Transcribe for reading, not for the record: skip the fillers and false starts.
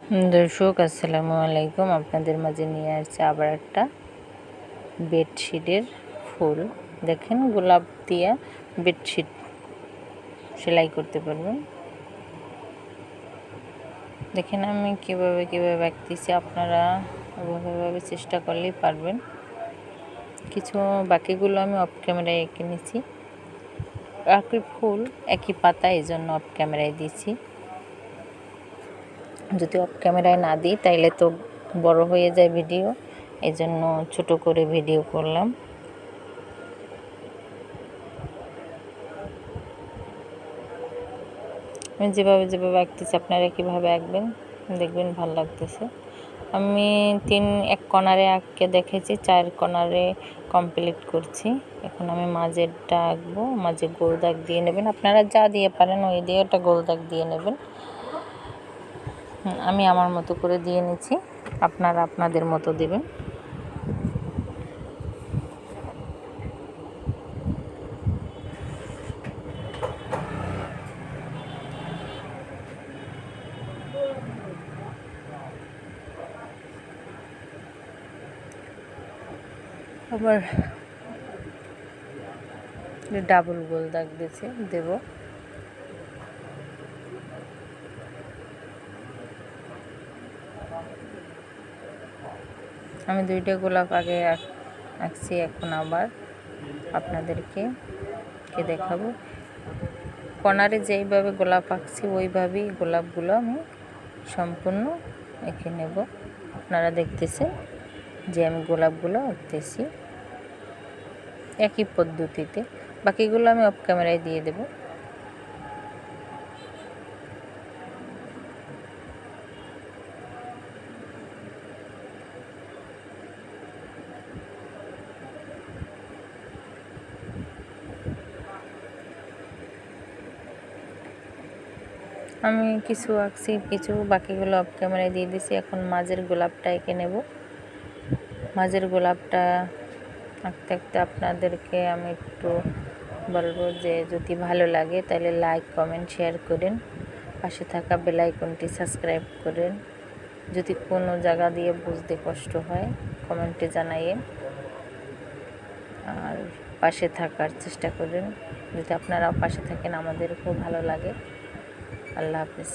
দর্শক আসসালামু আলাইকুম, আপনাদের মাঝে নিয়ে আসছে আবার একটা বেডশিটের ফুল। দেখেন, গোলাপ দিয়া বেডশিট সেলাই করতে পারবেন। দেখেন আমি কিভাবে আঁকতেছি, আপনারা ওভাবে চেষ্টা করলেই পারবেন। কিছু বাকিগুলো আমি অফ ক্যামেরায় এঁকে নিয়েছি। একই ফুল একই পাতা, এই জন্য অফ ক্যামেরায় দিয়েছি। যদি অফ ক্যামেরায় না দিই তাইলে তো বড় হয়ে যায় ভিডিও, এই জন্য ছোটো করে ভিডিও করলাম। আমি যেভাবে আঁকতেছি আপনারা কীভাবে আঁকবেন দেখবেন, ভালো লাগতেছে। আমি এক কর্নারে আঁকে দেখেছি, 4 কর্নারে কমপ্লিট করছি। এখন আমি মাঝেরটা আঁকবো। মাঝে গোল দাগ দিয়ে নেবেন, আপনারা যা দিয়ে পারেন ওই দিয়ে ওটা গোল দাগ দিয়ে নেবেন। আমি আমার মতো করে দিয়ে নিচ্ছি, আপনারা আপনাদের মতো দেবেন। আবার ডাবল গোল দাগ দিয়েছি, দেব। আমি 2টা গোলাপ আগে আঁকছি, এখন আবার আপনাদেরকে দেখাবো। কর্নারে যেইভাবে গোলাপ আঁকছি ওইভাবেই গোলাপগুলো আমি সম্পূর্ণ এঁকে নেব। আপনারা দেখতেছেন যে আমি গোলাপগুলো আঁকতেছি একই পদ্ধতিতে। বাকিগুলো আমি অফ ক্যামেরায় দিয়ে দেব। আমি কিছু আঁকছি, কিছু বাকিগুলো অফ ক্যামেরায় দিয়ে দিছি। এখন মাঝের গোলাপটা এঁকে নেব। মাঝের গোলাপটা আঁকতে আপনাদেরকে আমি একটু বলবো যে যদি ভালো লাগে তাহলে লাইক, কমেন্ট, শেয়ার করেন। পাশে থাকা বেল আইকনটি সাবস্ক্রাইব করেন। যদি কোনো জায়গা দিয়ে বুঝতে কষ্ট হয় কমেন্টে জানাইয়েন, আর পাশে থাকার চেষ্টা করেন। যদি আপনারা পাশে থাকেন আমাদের খুব ভালো লাগে। আল্লাহ হাফেজ।